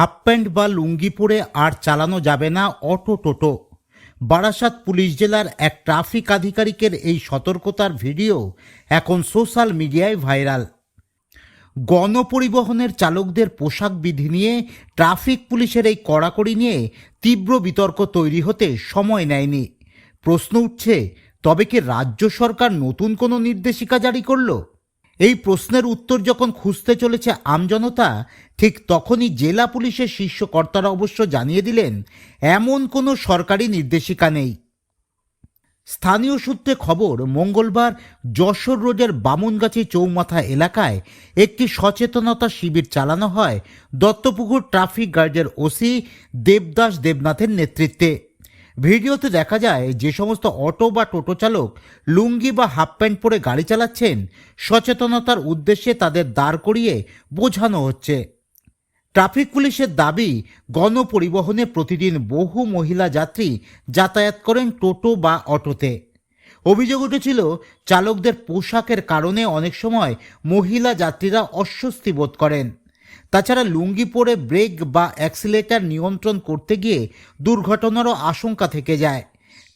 Half pant বা লুঙ্গি পরে আর চালানো যাবে না অটো টোটো। বারাসাত পুলিশ জেলার এক ট্রাফিক আধিকারিকের এই সতর্কতার ভিডিও এখন সোশ্যাল মিডিয়ায় ভাইরাল। গণপরিবহনের চালকদের পোশাক বিধি নিয়ে ট্রাফিক পুলিশের এই কড়াকড়ি নিয়ে তীব্র বিতর্ক তৈরি হতে সময় নেয়নি। প্রশ্ন উঠছে, তবে কি রাজ্য সরকার নতুন কোনো নির্দেশিকা জারি করলো? এই প্রশ্নের উত্তর যখন খুঁজতে চলেছে আমজনতা, ঠিক তখনই জেলা পুলিশের শীর্ষ কর্তারা অবশ্য জানিয়ে দিলেন এমন কোনো সরকারি নির্দেশিকা নেই। স্থানীয় সূত্রে খবর, মঙ্গলবার যশোর রোডের বামুনগাছি চৌমাথা এলাকায় একটি সচেতনতা শিবির চালানো হয় দত্তপুকুর ট্রাফিক গার্ডের ওসি দেবদাস দেবনাথের নেতৃত্বে। ভিডিওতে দেখা যায় যে সমস্ত অটো বা টোটো চালক লুঙ্গি বা হাফ প্যান্ট পরে গাড়ি চালাচ্ছেন, সচেতনতার উদ্দেশ্যে তাদের দাঁড় করিয়ে বোঝানো হচ্ছে। ট্রাফিক পুলিশের দাবি, গণপরিবহনে প্রতিদিন বহু মহিলা যাত্রী যাতায়াত করেন টোটো বা অটোতে। অভিযোগ উঠেছিল, চালকদের পোশাকের কারণে অনেক সময় মহিলা যাত্রীরা অস্বস্তি বোধ করেন। তাছাড়া লুঙ্গি পরে ব্রেক বা অ্যাক্সিলেটার নিয়ন্ত্রণ করতে গিয়ে দুর্ঘটনারও আশঙ্কা থেকে যায়।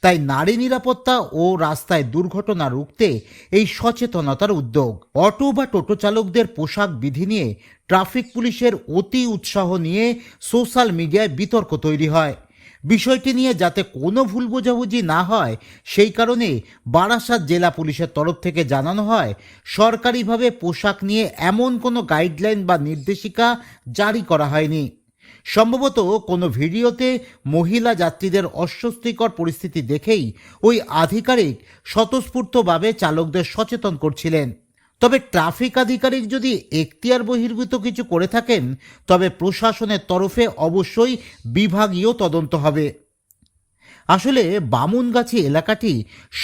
তাই নারী নিরাপত্তা ও রাস্তায় দুর্ঘটনা রুখতে এই সচেতনতার উদ্যোগ। অটো বা টোটো চালকদের পোশাক বিধি নিয়ে ট্রাফিক পুলিশের অতি উৎসাহ নিয়ে সোশ্যাল মিডিয়ায় বিতর্ক তৈরি হয়। বিষয়টি নিয়ে যাতে কোনো ভুল বোঝাবুঝি না হয়, সেই কারণে বারাসাত জেলা পুলিশের তরফ থেকে জানানো হয়, সরকারিভাবে পোশাক নিয়ে এমন কোনো গাইডলাইন বা নির্দেশিকা জারি করা হয়নি। সম্ভবত কোনো ভিডিওতে মহিলা যাত্রীদের অস্বস্তিকর পরিস্থিতি দেখেই ওই আধিকারিক স্বতঃস্ফূর্তভাবে চালকদের সচেতন করছিলেন। তবে ট্রাফিক আধিকারিক যদি এখতিয়ার বহির্ভূত কিছু করে থাকেন, তবে প্রশাসনের তরফে অবশ্যই বিভাগীয় তদন্ত হবে। আসলে বামুনগাছি এলাকাটি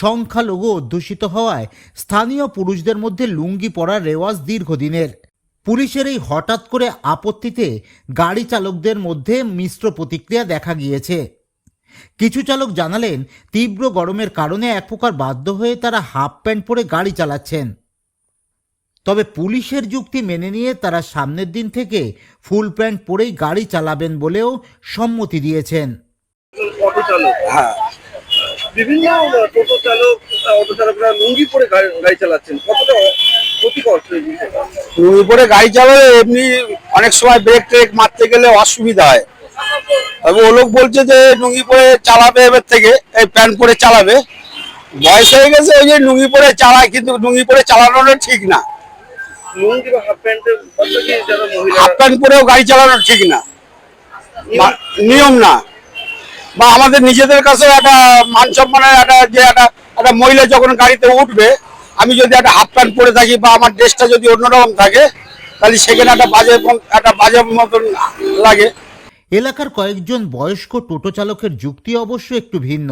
সংখ্যালঘু অধ্যুষিত হওয়ায় স্থানীয় পুরুষদের মধ্যে লুঙ্গি পরার রেওয়াজ দীর্ঘদিনের। পুলিশের এই হঠাৎ করে আপত্তিতে গাড়ি চালকদের মধ্যে মিশ্র প্রতিক্রিয়া দেখা গিয়েছে। কিছু চালক জানালেন, তীব্র গরমের কারণে এক প্রকার বাধ্য হয়ে তারা হাফ প্যান্ট পরে গাড়ি চালাচ্ছেন। তবে পুলিশের যুক্তি মেনে নিয়ে তারা সামনের দিন থেকে ফুল প্যান্ট পরেই গাড়ি চালাবেন বলেও সম্মতি দিয়েছেন। অটো চালক, বিভিন্ন টোটো চালক, অটো চালকরা লুঙ্গি পরে গাড়ি চালাচ্ছেন, কতটা ক্ষতিকর? লুঙ্গি পরে গাড়ি চালালে এমনি অনেক সময় ব্রেক ট্রেক মারতে গেলে অসুবিধা হয়। তবে ও লোক বলছে যে লুঙ্গি পরে চালাবে, এবার থেকে এই প্যান্ট পরে চালাবে। বয়স হয়ে গেছে ওই যে লুঙ্গি পরে চালায়, কিন্তু লুঙ্গি পরে চালানোটা ঠিক না। লুঙ্গি বা হাফ প্যান্ট পরেও গাড়ি চালানো ঠিক না, নিয়ম না। বা আমাদের নিজেদের কাছে একটা মান সম্মানের একটা মহিলা যখন গাড়িতে উঠবে, আমি যদি একটা হাফ প্যান্ট পরে থাকি বা আমার ড্রেসটা যদি অন্যরকম থাকে, তাহলে সেখানে একটা বাজে মতন লাগে। এলাকার কয়েকজন বয়স্ক টোটো চালকের যুক্তি অবশ্য একটু ভিন্ন।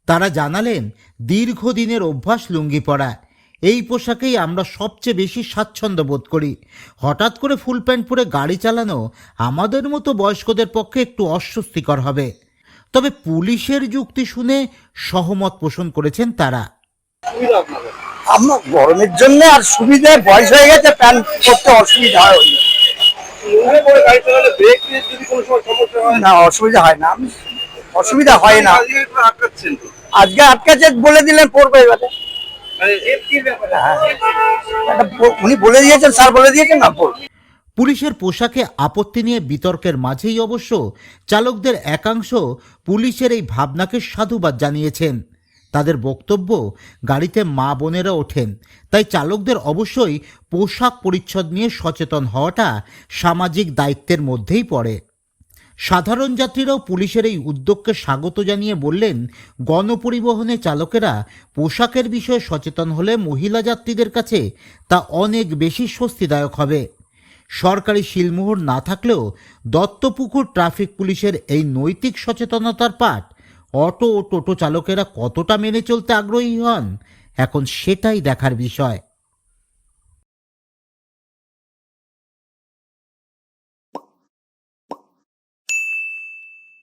তারা জানালেন, দীর্ঘদিনের অভ্যাস লুঙ্গি পরা, এই পোশাকেই আমরা সবচেয়ে বেশি স্বাচ্ছন্দ্য বোধ করি। হঠাৎ করে ফুল প্যান্ট পরে গাড়ি চালানো আমাদের মতো বয়স্কদের পক্ষে একটু অস্বস্তিকর হবে। তবে পুলিশের যুক্তি শুনে সহমত পোষণ করেছেন তারা। আমার গরমের জন্য আর সুবিধা, বয়স হয়ে গেছে, প্যান্ট পরতে অসুবিধা হয় না। অসুবিধা হয় না, অসুবিধা হয় না। আজকে আটকাচ্ছে বলে দিলেন পড়বে, এবারে উনি বলে দিয়েছেন, স্যার বলে দিয়েছেন না পড়বে। পুলিশের পোশাকে আপত্তি নিয়ে বিতর্কের মাঝেই অবশ্য চালকদের একাংশ পুলিশের এই ভাবনাকে সাধুবাদ জানিয়েছেন। তাদের বক্তব্য, গাড়িতে মা বোনেরা ওঠেন, তাই চালকদের অবশ্যই পোশাক পরিচ্ছদ নিয়ে সচেতন হওয়াটা সামাজিক দায়িত্বের মধ্যেই পড়ে। সাধারণ যাত্রীরাও পুলিশের এই উদ্যোগকে স্বাগত জানিয়ে বললেন, গণপরিবহনে চালকেরা পোশাকের বিষয়ে সচেতন হলে মহিলা যাত্রীদের কাছে তা অনেক বেশি স্বস্তিদায়ক হবে। সরকারি শিলমোহর না থাকলেও দত্তপুকুর ট্রাফিক পুলিশের এই নৈতিক সচেতনতার পাঠ অটো ও টোটো চালকেরা কতটা মেনে চলতে আগ্রহী হন, এখন সেটাই দেখার বিষয়।